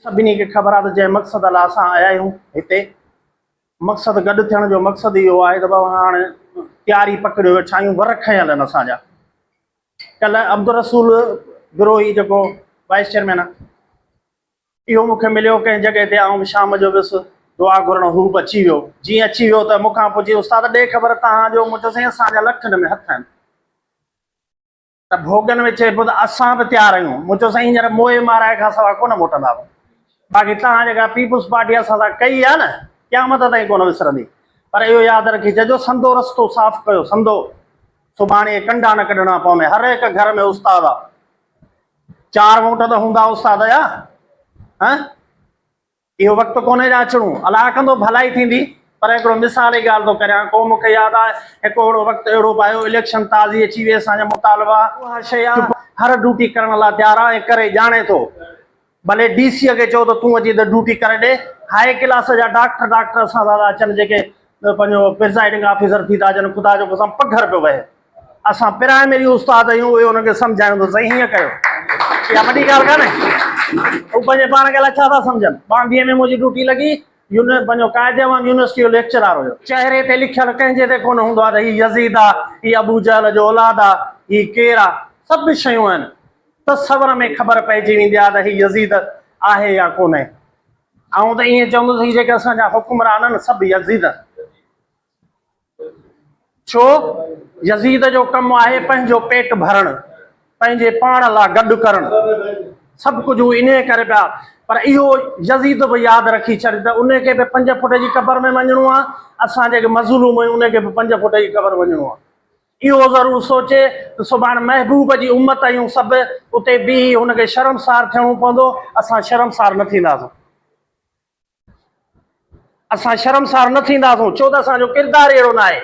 सभिनी खे ख़बर आहे त जंहिं मक़सद लाइ असां आया आहियूं हिते मक़सद गॾु थियण जो मक़सदु इहो आहे त बाबा हाणे तयारी पकड़ियो वेठा आहियूं वर खयल आहिनि असांजा। कल्ह अब्दुल रसूल बिरोही जेको वाइस चेयरमैन आहे इहो मूंखे मिलियो कंहिं जॻह ते ऐं शाम जो वियुसि दुआ घुरण हू बि अची वियो। जीअं अची वियो त मूंखां पुछी उस्ताद ॾे ख़बर तव्हांजो मूं चयोसीं असांजा लखनि में हथ आहिनि त भोगनि में चए पियो त असां बि तयारु आहियूं। मूं चयो साईं हींअर मोए माराए खां सवाइ कोन मोटंदा। बाक़ी तव्हां जेका पीपुल्स पार्टी असां सां कई आहे न क़यामत ताईं कोन विसरंदी। पर इहो यादि रखी छॾिजो संदो रस्तो साफ़ कयो संदो सुभाणे कंडा न कढणा पवंदा। हर हिकु घर में उस्ताद आहे। 4 वोट त हूंदा उस्ताद जा। इहो वक़्तु कोन्हे जा अचणो अलाह कंदो भलाई थींदी। पर हिकिड़ो मिसाल जी ॻाल्हि थो करियां को मूंखे यादि आहे हिकु अहिड़ो वक़्तु अहिड़ो बि आयो इलेक्शन ताज़ी अची वई असांजा मुतालबा उहा शइ आहे हर ड्यूटी करण लाइ तयारु आहे ऐं करे ॼाणे थो। भले डीसीअ खे चओ त तूं अची त ड्यूटी करे ॾे। हाई क्लास जा डॉक्टर असां था अचनि जेके पंहिंजो प्रिज़ाइडिंग ऑफिसर थी था अचनि ख़ुदा जो कसम पघर पियो वहे। असां प्राइमरी उस्ताद आहियूं उहे हुनखे सम्झायूं त सही हीअं कयो। इहा वॾी ॻाल्हि कान्हे। हू पंहिंजे पाण खे अलाए छा था सम्झनि। 22 में मुंहिंजी ड्यूटी लॻी पंहिंजो क़ाइदेवान यूनिवर्सिटी जो लेक्चरार हुयो। चहिरे ते लिखियलु कंहिंजे ते कोन हूंदो आहे त हीअ यज़ीद आहे हीअ अबू जहल जो औलाद आहे हीअ केरु आहे। सभु शयूं आहिनि तसवर में ख़बर पइजी वेंदी आहे त हीअ यज़ीद आहे या कोन्हे। ऐं त ईअं चवंदुसि जेके असांजा हुकुमरान आहिनि सभु यज़ीद। छो यज़ीद जो कमु आहे पंहिंजो पेट भरणु पंहिंजे पाण लाइ गॾु करणु सभु कुझु इन करे पिया। पर इहो यज़ीद बि यादि रखी छॾ त उनखे बि 5 फुट जी क़बर में वञिणो आहे। असां जेके मज़लूम आहियूं उनखे बि 5 फुट जी क़बर वञिणो आहे। इहो ज़रूरु सोचे त सुभाणे महबूब जी उम्मत आहियूं सभु उते बीही हुनखे शर्मसार थियणो पवंदो। असां शर्मसार न थींदासीं। असां शर्मसार न थींदासीं छो त असांजो किरदारु अहिड़ो न आहे।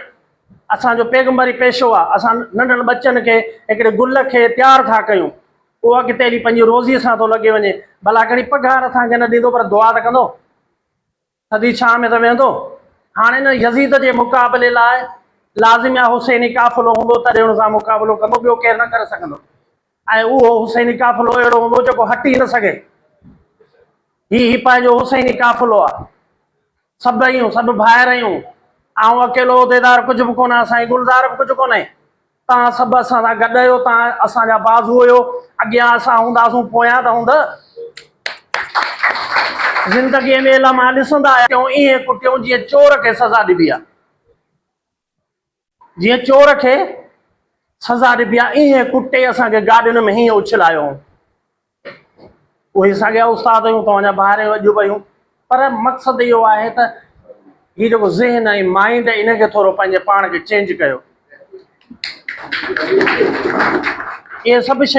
असांजो पैगंबरी पेशो आहे। असां नंढनि बच्चनि खे हिकिड़े गुल खे तयारु था कयूं उहो अॻिते हली पंहिंजी रोज़ीअ सां थो लॻे वञे। भला कहिड़ी पघार असांखे न ॾींदो पर दुआ त कंदो थधी छांव में त वेहंदो। हाणे न यज़ीद जे मुक़ाबले लाइ लाज़िम आहे हुसैनी काफ़िलो हूंदो तॾहिं हुन सां मुक़ाबिलो कंदो ॿियो केरु न करे सघंदो। ऐं उहो हुसैनी काफ़िलो अहिड़ो हूंदो जेको हटी न सघे। ही पंहिंजो हुसैनी काफ़िलो आहे। सभु आहियूं सभु भाइर आहियूं। ऐं अकेलो उहिदेदार कुझु बि कोन्हे साईं गुलज़ार बि कुझु कोन्हे। तव्हां सभु असां सां गॾु आहियो तव्हां असांजा बाज़ू हुयो अॻियां असां हूंदासीं पोयां त हूंदा। ज़िंदगीअ में लम्हा ॾिसंदा आहियूं ईअं कुटियूं जीअं चोर खे सज़ा ॾिबी आहे। जीअं चोर खे सज़ा ॾिबी आहे ईअं कुटे असांखे गाॾियुनि में हीअं उछलायो। उहे साॻिया उस्ताद आहियूं तव्हांजा ॿाहिरि वॼू पयूं। पर मक़सदु इहो आहे त हीउ जेको ज़हन ऐं माइंड इनखे थोरो पंहिंजे पाण खे चेंज कयो। इहे सभु शयूं